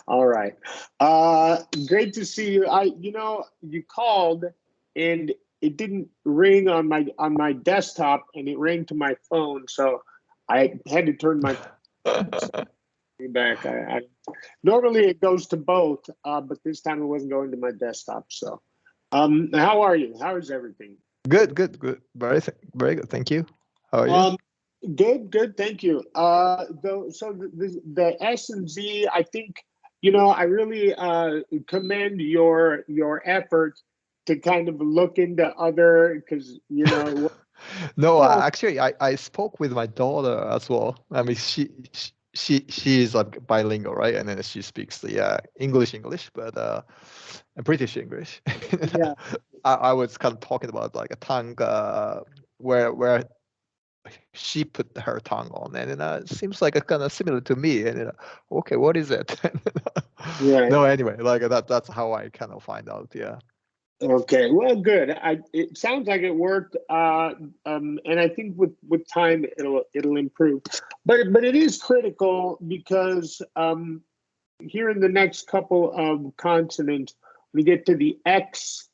All right. Great to see you. You called and it didn't ring on my desktop and it rang to my phone, so I had to turn my phone back. I normally it goes to both, but this time it wasn't going to my desktop. So, how are you? How is everything? Good, good, good. Very good. Thank you. How are you? Um, good. Thank you. The S and Z, I think, I really commend your effort to kind of look into other because No, well, actually, I spoke with my daughter as well. I mean, she is like bilingual, right? And then she speaks the English, but British English. yeah, I was kind of talking about like a tongue where she put her tongue on, and it seems like it's kind of similar to me. And okay, what is it? right. No, anyway, like that's how I kind of find out. Yeah. Okay, well, good. It sounds like it worked, and I think with time it'll improve. But it is critical because here in the next couple of consonants, we get to the X,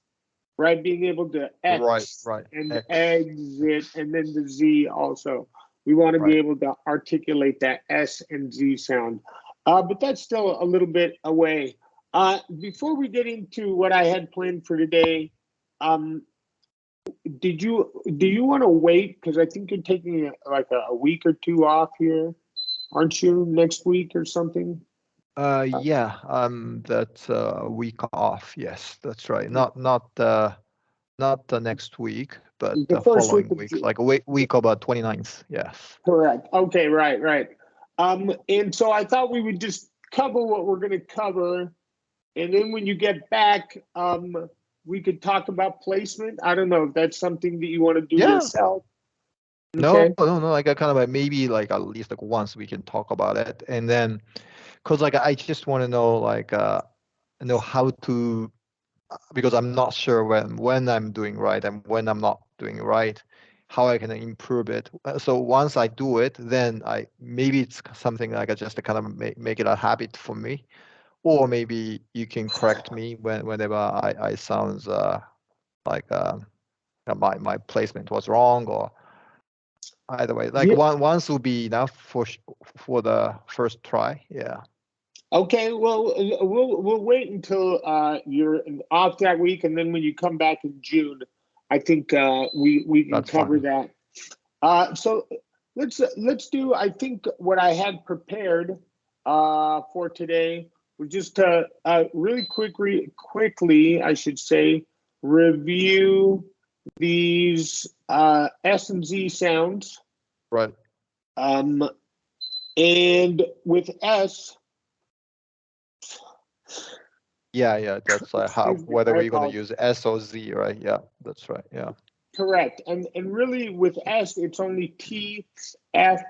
right? Being able to Right, X right. and X. exit, and then the Z also. We want to be Right. able to articulate that S and Z sound. But that's still a little bit away. Before we get into what I had planned for today, um, do you want to wait? Because I think you're taking like a week or two off here, aren't you? Next week or something? Yeah, that's a week off. Yes, that's right. Not the next week, but The the first week following of week, June. like a week about 29th. Yes. Correct. Okay, right. And so I thought we would just cover what we're going to cover, and then when you get back, we could talk about placement. I don't know if that's something that you want to do Yeah. yourself. No, Okay. no, no. Like I kind of like maybe like at least like once we can talk about it, and then because like I just want to know like know how to because I'm not sure when I'm doing right and when I'm not doing right, how I can improve it. So once I do it, then I maybe it's something like I just to kind of make it a habit for me, or maybe you can correct me whenever I sounds like my placement was wrong or either way. Like Yeah. once will be enough for the first try. Yeah, Okay. Well, we'll wait until you're off that week, and then when you come back in June, I think we can that's cover fine. that. So let's do. I think what I had prepared for today was just to really quickly, I should say, review these S and Z sounds. Right. Um, and with S, Yeah, yeah, that's how excuse me, whether I we're gonna apologize. use S or Z, right? Yeah, that's right. Yeah, Correct. And really with S, it's only T, F,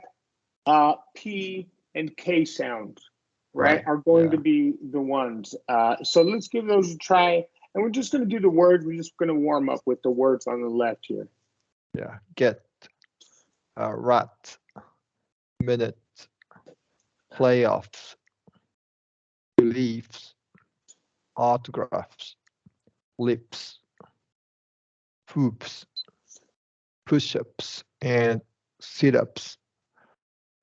P, and K sounds, right, right. are going to Yeah, be the ones. So let's give those a try. And we're just going to do the words. We're just going to warm up with the words on the left here. yeah. Get, rat, minute, playoffs, beliefs, autographs, lips, hoops, push-ups, and sit-ups,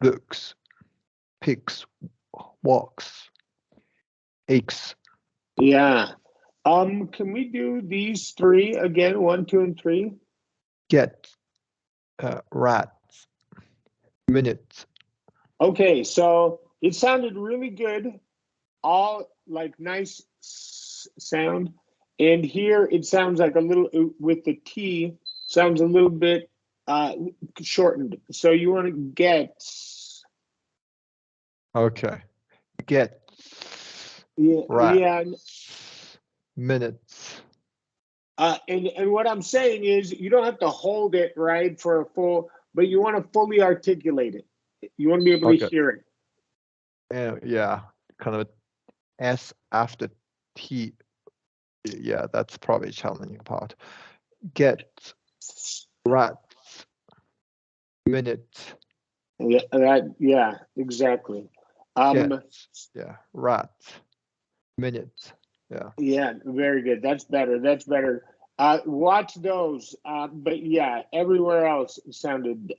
books, picks, walks, aches. Yeah. Can we do these three again? One, two, and three. Get, rat, minute. Okay. So it sounded really good. All like nice sound. And here it sounds like a little with the T sounds a little bit uh shortened. So you want to get Okay. Get, yeah, rat, yeah. minutes. And what I'm saying is you don't have to hold it right for a full, but you want to fully articulate it. You want to be able to Okay. hear it. And yeah, kind of S after T. Yeah, that's probably a challenging part. Get, rat, minute. Yeah, exactly. Um, Cats. Yeah. Rats. Minutes. Yeah. yeah, very good. That's better. That's better. Watch those. But yeah, everywhere else sounded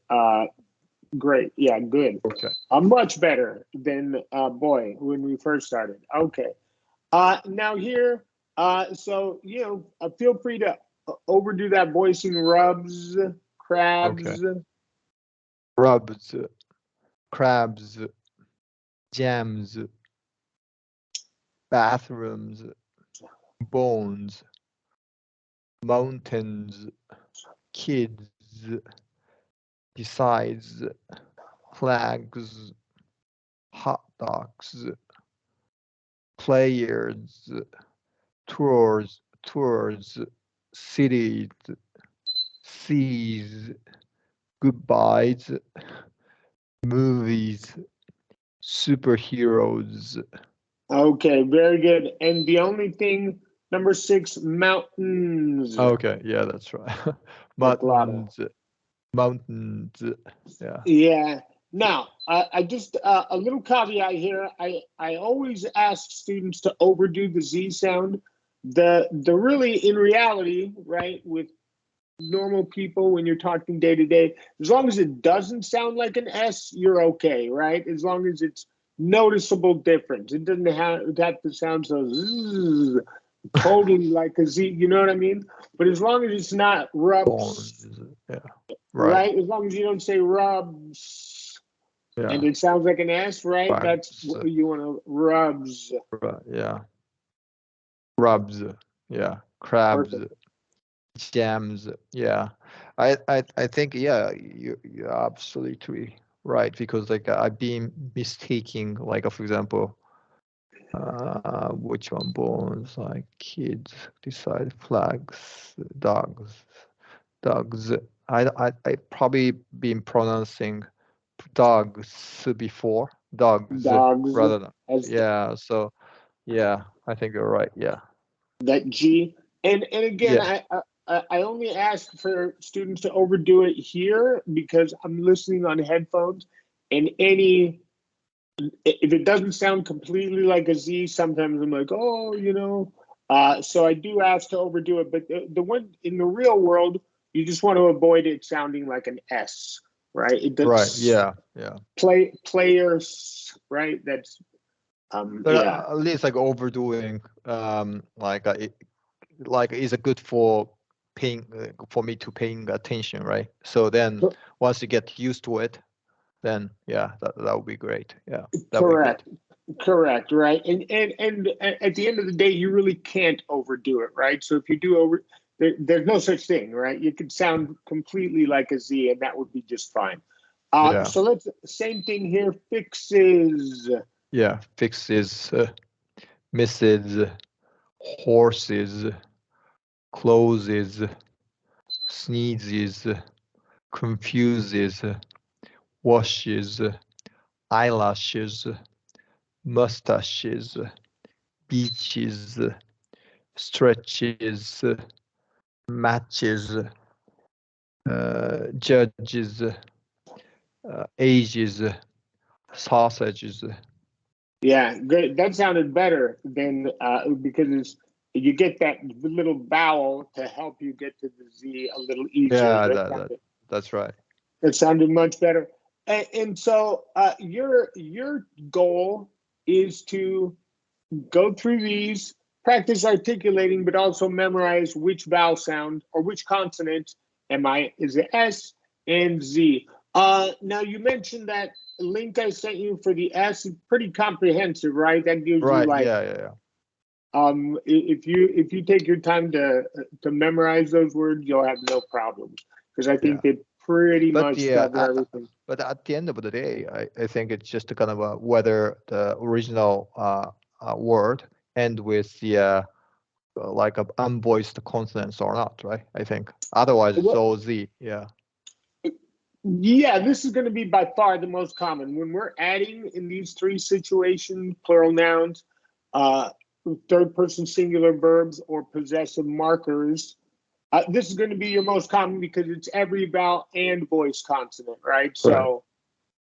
great. Yeah, good. Okay. Much better than boy when we first started. Okay. Now here, so feel free to overdo that voicing. Rubs, Okay. crabs. Rubs. Crabs. Jams. Bathrooms. Bones. Mountains. Kids. Besides. Flags. Hot dogs. Players. Tours. Cities. Seas. Goodbyes. Movies. Superheroes. Okay, very good. And the only thing, number six, mountains. Okay, yeah, that's right. Baklava. Mountains, mountains. Yeah. Yeah. Now, I just a little caveat here. I always ask students to overdo the Z sound. The really in reality, right, with normal people when you're talking day to day, as long as it doesn't sound like an S, you're okay, right? As long as it's noticeable difference. It doesn't have to sound so zzz, totally like a Z, you know what I mean? But as long as it's not rubs, Bones. Yeah. Right. right? As long as you don't say rubs and Yeah. it sounds like an S, right? That's Rubs. what you want to rubs. Yeah. Rubs. Yeah. Crabs. Perfect. Jams. Yeah. I think yeah, you're absolutely right because like I've been mistaking like for example which one bones like kids decide flags dogs. I probably been pronouncing dogs before dogs Dogs rather than as yeah. So yeah, I think you're right. Yeah, that G. And again, yeah, I only ask for students to overdo it here because I'm listening on headphones, and any if it doesn't sound completely like a Z, sometimes I'm like, oh, So I do ask to overdo it, but the one in the real world, you just want to avoid it sounding like an S, right? It right. does Yeah, yeah. players, right? That's But yeah. at least like overdoing like is a good for paying for me to paying attention, right? So then once you get used to it, then yeah, that would be great. Yeah, that would be good. Correct. Correct, right? And at the end of the day, you really can't overdo it, right? So if you do there's no such thing, right? You could sound completely like a Z, and that would be just fine. Yeah, So let's same thing here. Fixes. yeah. Fixes, misses, horses, closes, sneezes, confuses, washes, eyelashes, mustaches, beaches, stretches, matches, judges, ages, sausages. Yeah, good. That sounded better than because you get that little vowel to help you get to the Z a little easier. Yeah, that's right. That sounded much better. And so your goal is to go through these, practice articulating, but also memorize which vowel sound or which consonant is it S and Z. Now you mentioned that link I sent you for the S is pretty comprehensive, right? That gives you Right. like Yeah, yeah, yeah. if you take your time to memorize those words, you'll have no problems because I think Yeah. they pretty But much yeah, cover everything. but at the end of the day, I think it's just a kind of a whether the original word end with the like a unvoiced consonants or not, right? I think otherwise it's Well, all Z. Yeah. yeah, this is going to be by far the most common. When we're adding in these three situations, plural nouns, uh, third person singular verbs, or possessive markers, this is going to be your most common because it's every vowel and voice consonant, right? Right. So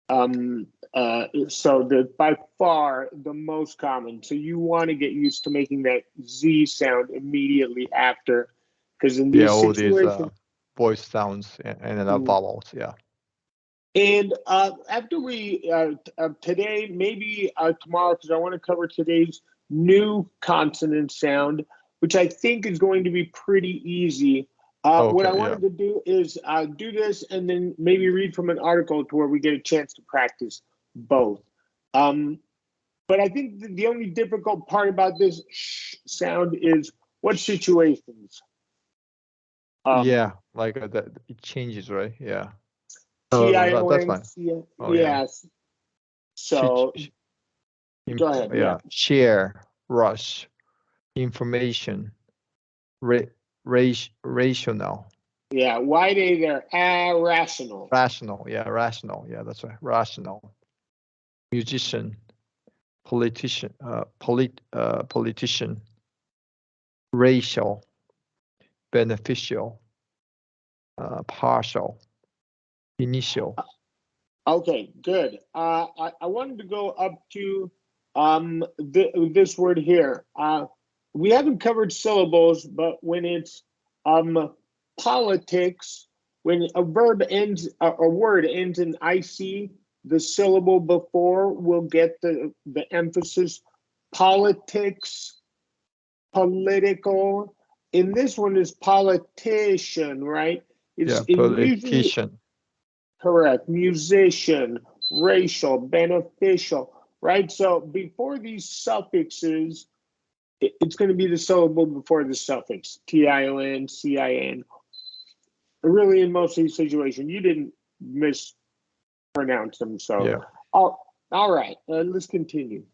So by far the most common. So you want to get used to making that Z sound immediately after, because in Yeah, these all these situations, voice sounds and then mm, vowels. Yeah. and after we today, maybe tomorrow, because I want to cover today's new consonant sound, which I think is going to be pretty easy. What I Okay. Yeah. wanted to do is do this and then maybe read from an article to where we get a chance to practice both. Um, but I think the only difficult part about this sh sound is what situations. Yeah. Um, Like that, it changes, right? Yeah. That's fine. Tion, Oh yeah. yes. She, So go ahead. Yeah. yeah. Share, rush, information, ra rational, Yeah. Why they're irrational. rational. Yeah, rational. Yeah, that's right. Rational. Musician, politician, racial, beneficial, partial, initial. Okay, good. I wanted to go up to this word here. We haven't covered syllables, but when it's politics, when a verb ends, a word ends in IC, the syllable before will get the emphasis. Politics, political. In this one is politician, right? It's Yeah, usually politician. correct. Musician, racial, beneficial, right? So before these suffixes, it's going to be the syllable before the suffix. Tion, cin. Really, in most of these situations, you didn't mispronounce them. So, Yeah. all right. Let's continue.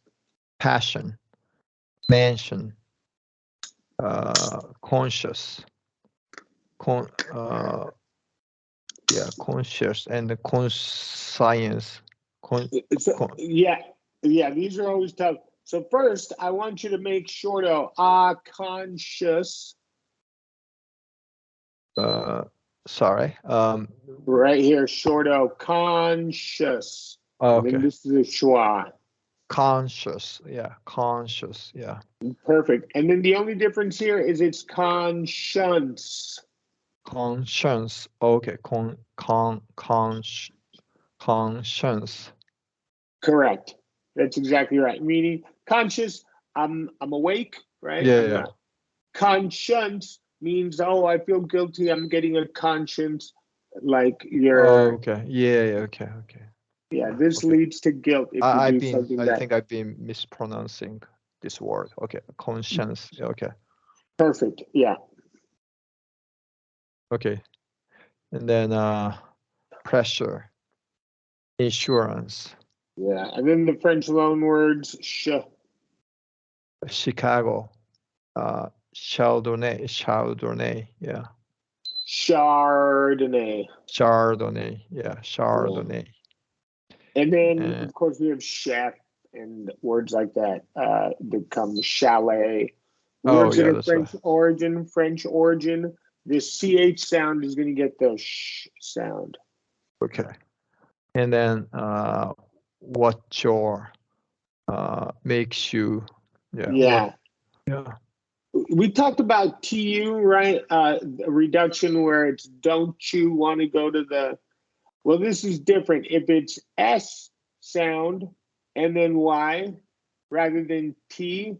Passion, mansion, conscious, con yeah, conscious and conscience. So, Con, yeah. These are always tough. So first, I want you to make short O. Conscious. sorry. Right here, short O. Conscious. And then Okay. this is a schwa. Conscious. Yeah, conscious. Yeah. Perfect. And then the only difference here is it's conscience. Conscience. Okay. Conscience. Correct. That's exactly right. Meaning conscious, I'm awake, right? Yeah, I'm yeah. not. Conscience means, oh, I feel guilty. I'm getting a conscience. Like Oh, you're, okay. Yeah, yeah. Okay, okay. yeah, Yeah. this Okay. leads to guilt if you do something I that think I've been mispronouncing this word. Okay. Conscience. Yeah, okay. perfect. Yeah. Okay. And then pressure, insurance, Yeah. And then the French loan words, Chicago, Chardonnay, yeah, Chardonnay. Chardonnay, yeah, Yeah. Chardonnay. And then, Uh, of course, we have chef and words like that that come chalet. oh Words that yeah, are that's right. French origin, the CH sound is going to get the sh sound. Okay. And then what your makes you, yeah, what, Yeah. yeah, We talked about TU, right? Reduction where it's don't you want to go to the, well, this is different. If it's S sound and then Y rather than T, right.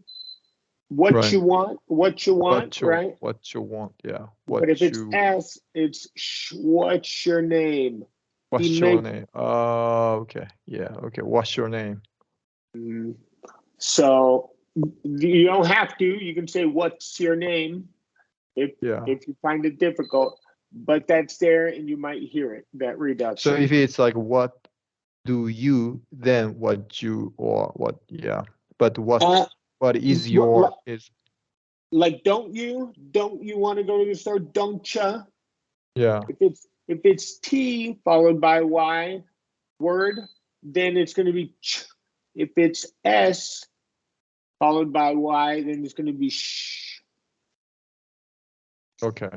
what you want, right? What you want, yeah, But if it's you, S, it's what's your name? He what's your meant name? Oh, okay, yeah, okay. What's your name? so you don't have to. You can say what's your name if Yeah. if you find it difficult, but that's there and you might hear it, that So reduction. if it's like what do you, then what you or what, yeah. But Uh, what is li- your is, like don't you want to go to the store? Don't ya? yeah. If it's T followed by Y word, then it's going to be ch. If it's S followed by Y, then it's going to be sh. Okay.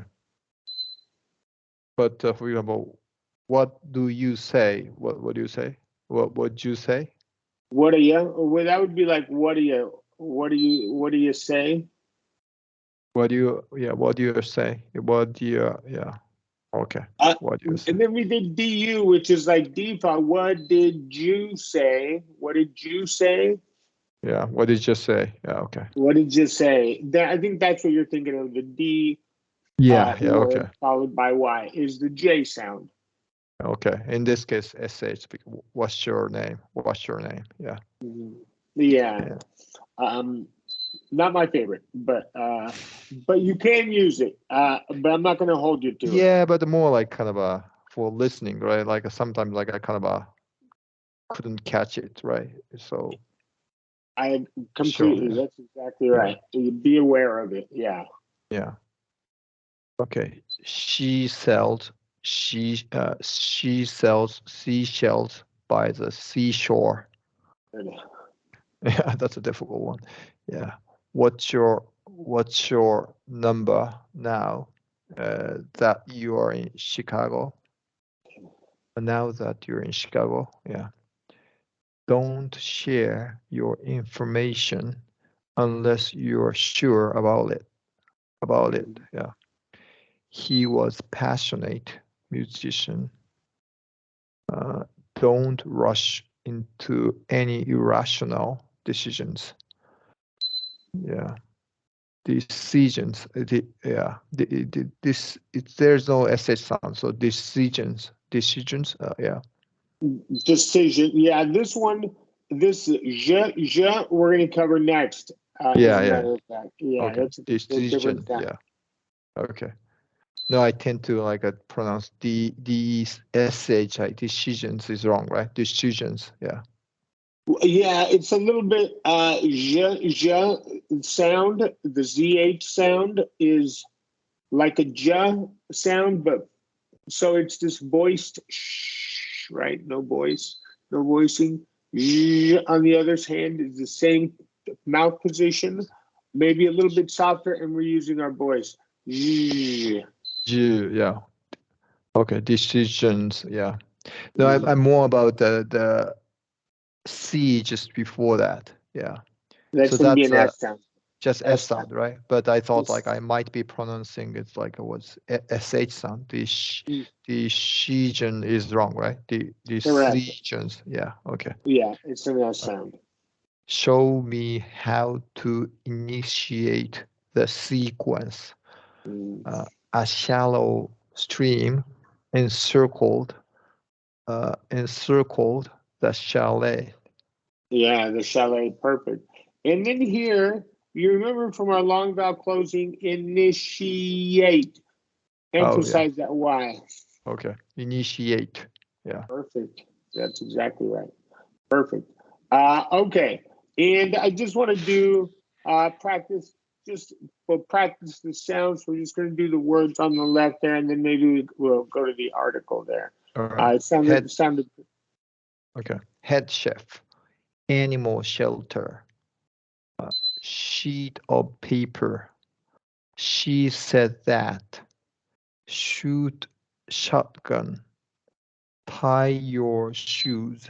But for example, what do you say? What do you say? What would you say? What are you? Well, that would be like, what are you? What do you say? What do you? Yeah. What do you say? What do you? Yeah. Okay. Uh, What do you say? and then we did DU, which is like default. What did you say? What did you say? Yeah. What did you say? Yeah. Okay. What did you say? That, I think that's what you're thinking of. The D Yeah. Yeah. Okay. word followed by Y is the J sound. Okay. In this case, sh. What's your name? What's your name? Yeah. Mhm. Yeah. Yeah. Not my favorite, but you can use it. But I'm not going to hold you to it. Yeah, but more like kind of a for listening, right? Like sometimes like I kind of couldn't catch it, right? So I sure. completely. Yeah. That's exactly Yeah. right. Be aware of it. Yeah. Yeah. Okay. She sells seashells by the seashore. Yeah, that's a difficult one. Yeah. What's your number now that you are in Chicago? Now that you're in Chicago, yeah. Don't share your information unless you're sure about it. Yeah. He was passionate musician. Don't rush into any irrational decisions. Yeah. Decisions. There's no sh sound. So decisions. Decisions. Yeah. Decision. Yeah. This one. This je we're going to cover next. As Yeah. a Yeah. matter of fact. Yeah. Okay. That's a different Decision. sound. Yeah. Okay. No, I tend to like pronounce sh. Decisions is wrong, right? Decisions. Yeah. Yeah, it's a little bit je sound. The zh sound is like a j sound, but so it's this voiced sh, right? No voice, no voicing. Zzz, on the other hand, is the same mouth position, maybe a little bit softer, and we're using our voice. Zzz. Yeah. Okay. Decisions. Yeah. No, I'm more about the C just before that. Yeah. That's So going to be that's an S sound. just S S sound. sound, right? But I thought like It's- I might be pronouncing it like it was sh sound. mm, The Shijan is wrong, right? The Correct. Shijan. Yeah. Okay. Yeah, it's an S sound. Show me how to initiate the sequence. Mm. A shallow stream encircled the chalet. Yeah, the chalet, perfect. And then here, you remember from our long vowel closing, initiate. Oh yeah. Emphasize that Y. Okay. Initiate. Yeah. Perfect. That's exactly right. Perfect. Okay. And I just want to do practice, just for practice the sounds. We're just going to do the words on the left there, and then maybe we'll go to the article there. All right. It sounded. Okay. Head chef. Animal shelter. Sheet of paper. She said that. Shoot shotgun. Tie your shoes.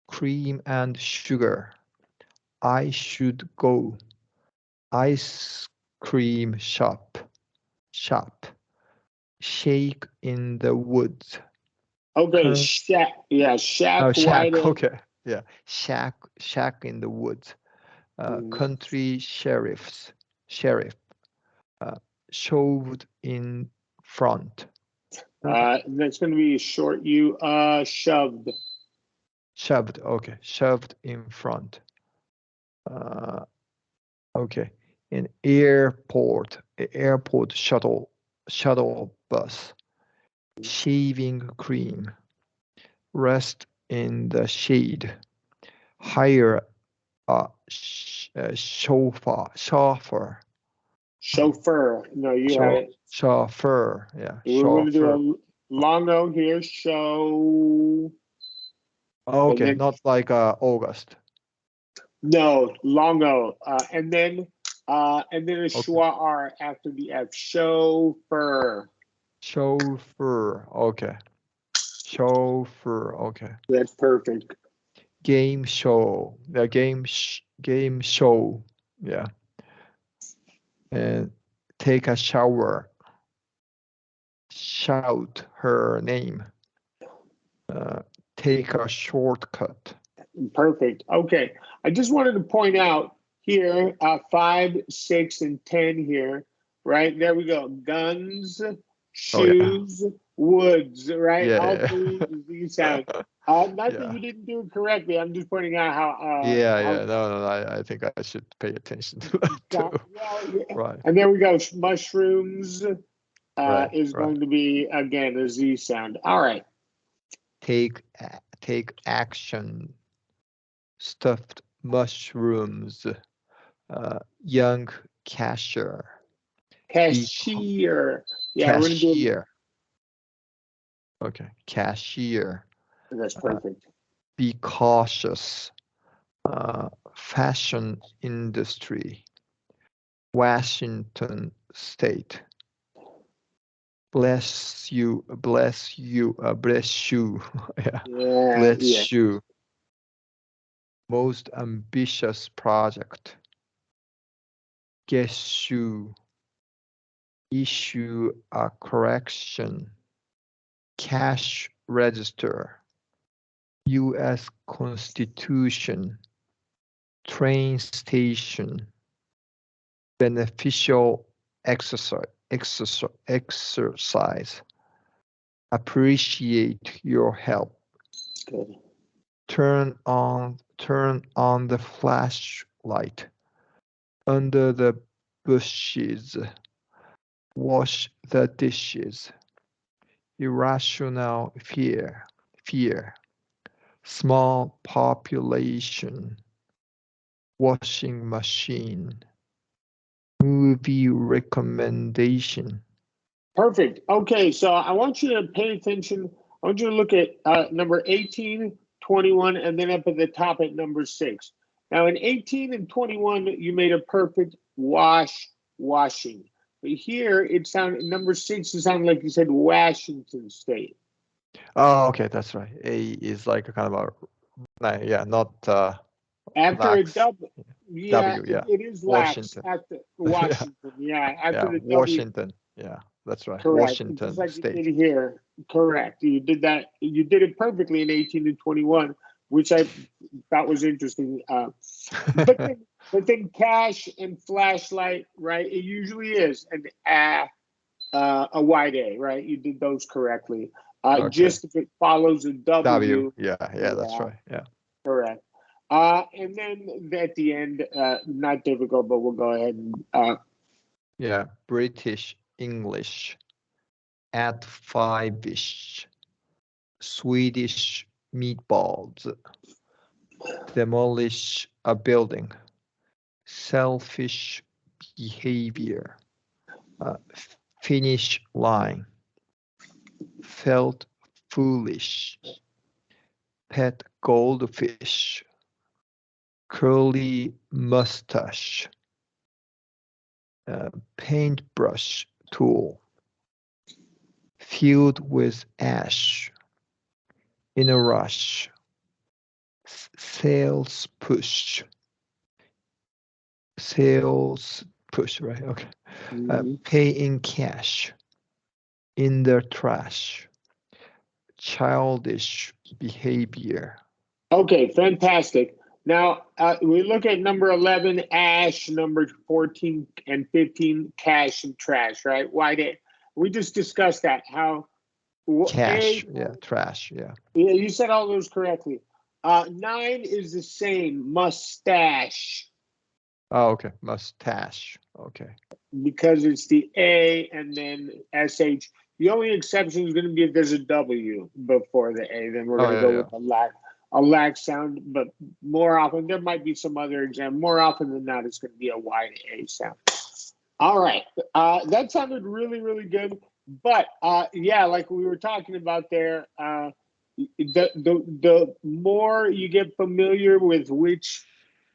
Cream and sugar. I should go. Ice cream shop. Shop. Shake in the woods. Okay, Con- shack. Yeah, shack, oh, white shack. egg. Okay. Yeah. Shack in the woods. Country sheriff. Uh, shoved in front. That's going to be a short U. Shoved. Shoved. Okay. Shoved in front. Uh, okay. An airport shuttle bus. Shaving cream. Rest in the shade. Hire a chauffeur. Chauffeur. No, you had it. Chauffeur. Yeah. We're going to do Chauffeur. a long O here. Show. And Okay. then, Not like August. no, long O. And then a Okay. schwa R after the F. Chauffeur. Chauffeur. Okay. Chauffeur. Okay. That's perfect. Game show. The game show. Yeah. And take a shower. Shout her name. Take a shortcut. Perfect. Okay. I just wanted to point out here, 5, 6, and 10 here, right? There we go. Guns, Oh yeah. shoes, woods, right? Yeah. All Yeah. three Z sound. Not that Yeah. you didn't do it correctly. I'm just pointing out Yeah. how Yeah. No. I think I should pay attention to that too. well, yeah. Right. And there we go. Mushrooms Right. is Right. going to be again a Z sound. All right. Take action. Stuffed mushrooms. Young cashier. Be Cashier. Yeah, we're gonna do cashier. Okay. Cashier. that's perfect. Be cautious. Fashion industry. Washington State. Bless you. Bless you. Bless you. Yeah. Yeah, Bless yeah. you. Most ambitious project. Guess you. Issue a correction. Cash register. U.S. Constitution. Train station. Beneficial exercise. Appreciate your help. Good. Turn on the flashlight. Under the bushes. Wash the dishes. Irrational fear. Small population. Washing machine. Movie recommendation. Perfect. Okay, so I want you to pay attention. I want you to look at number 18, 21, and then up at the top at number 6. Now, in 18 and 21, you made a perfect washing. But here, it sounded, number 6, it sounded like you said Washington State. Oh, okay, that's right. A is like a kind of a, yeah, not After a lax. W, yeah, W, yeah. it is lax. Washington. After Washington, yeah. After Yeah, the W, Washington. Yeah, that's right. correct. Just Washington like you State. did here. Correct. You did that. You did it perfectly in 18 and 21, which I thought was interesting. But then cash and flashlight, right? It usually is a wide A, right? You did those correctly. Okay. Just if it follows a W. Yeah, that's right. Yeah. Correct. And then at the end, not difficult, but we'll go ahead and Yeah, British English. At 5-ish. Swedish meatballs. Demolish a building. Selfish behavior. Finish line. Felt foolish. Pet goldfish. Curly mustache. Paintbrush tool. Filled with ash. In a rush. Sales push. Right? Okay. Pay in cash. In the trash. Childish behavior. Okay, fantastic. Now we look at number 11, ash, number 14 and 15, cash and trash, right? Why did we just discussed that? How Cash, yeah, trash, yeah. Yeah, you said all those correctly. 9 is the same, mustache. Oh, okay, mustache. Okay. Because it's the A and then SH. The only exception is going to be if there's a W before the A. Then we're going to go with a lax sound. But more often, there might be some other exam. More often than not, it's going to be a wide A sound. All right. That sounded really, really good. But yeah, like we were talking about there, the more you get familiar with which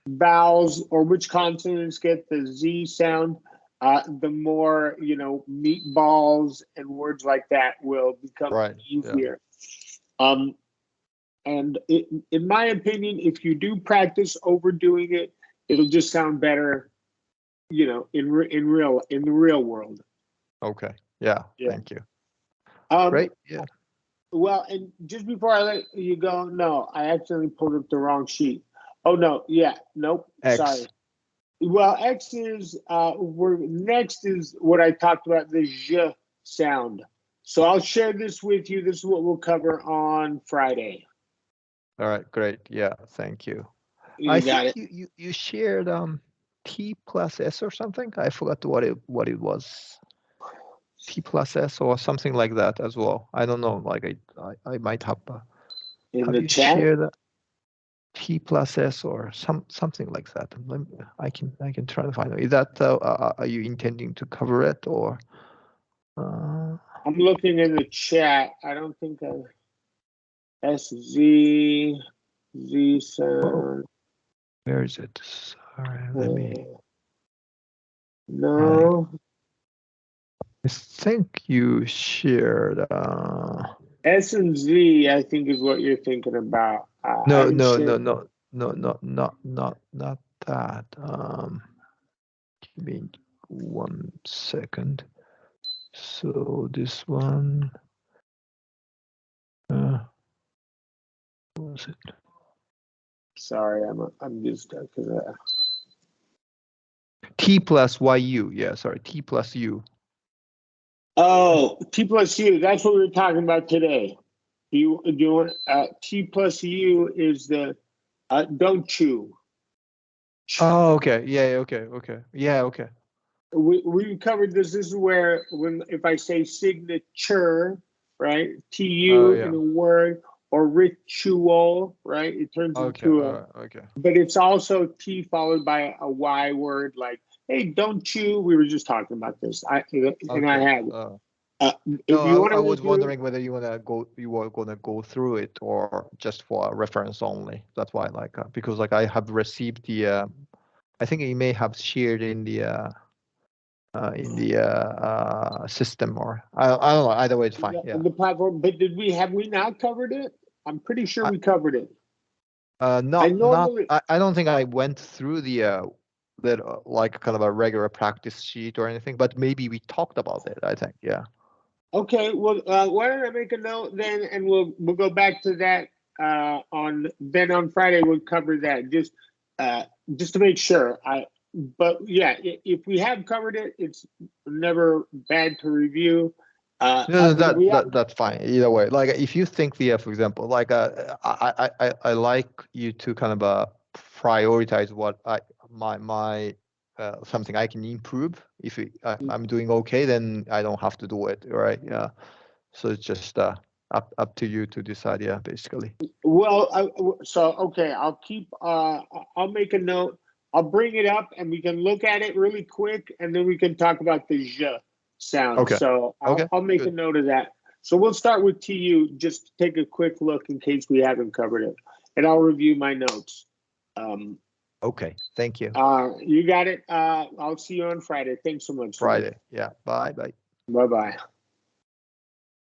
vowels or which consonants get the Z sound, the more, meatballs and words like that will become easier. And in my opinion, if you do practice overdoing it, it'll just sound better, you know, in the real world. Okay. Yeah. Yeah. Thank you. Um, Great. Yeah. Well, and just before I let you go, no, I accidentally pulled up the wrong sheet. Oh no, yeah, nope, X. sorry. Well, X is next is what I talked about, the zh sound. So I'll share this with you. This is what we'll cover on Friday. All right. Great. Yeah. Thank you. You I got think it. you shared T plus S or something. I forgot what it was. T plus S or something like that as well. I don't know. Like I might have. In Have the you chat. shared that T plus S or something like that? I can try to find it. Is that are you intending to cover it or? I'm looking in the chat. I don't think SZ sound. Where is it? Sorry, let me. No. I think you shared. S and Z, I think, is what you're thinking about. No, not that. Give me 1 second. So this one. What was it? Sorry, I'm just because. T plus YU. Yeah, sorry. T plus U. Oh, T plus U. That's what we were talking about today. Do you want T plus U is the don't chew. Oh, okay. Yeah, okay, okay. Yeah, okay. We covered this. This is where if I say signature, right? Oh, TU yeah. in a word, or ritual, right? It turns Okay, into okay. but it's also T followed by a Y word, like, hey, don't chew. We were just talking about this. I had. If you No, want I to was review, wondering whether you were gonna go through it or just for reference only. That's why, like, because like I have received the, I think you may have shared in the system, or I don't know. Either way, it's fine. Yeah. the platform, but have we not covered it? I'm pretty sure I, we covered it. not. I don't think I went through the that like kind of a regular practice sheet or anything, but maybe we talked about it. I think. Yeah. Okay, well, why don't I make a note then, and we'll go back to that on Friday. We'll cover that just to make sure. But yeah, if we have covered it, it's never bad to review. No, that's fine. Either way, like if you think for example, like I like you to kind of prioritize what my something I can improve. If I'm doing okay, then I don't have to do it, right? Yeah. So it's just up to you to decide. Yeah, basically. Well, so okay, I'll make a note. I'll bring it up, and we can look at it really quick, and then we can talk about the zh sound. Okay. So I'll make a note of that. So we'll start with TU. Just take a quick look in case we haven't covered it, and I'll review my notes. Okay. Thank you. You got it. I'll see you on Friday. Thanks so much. Friday. Yeah. Bye. Bye. Bye bye.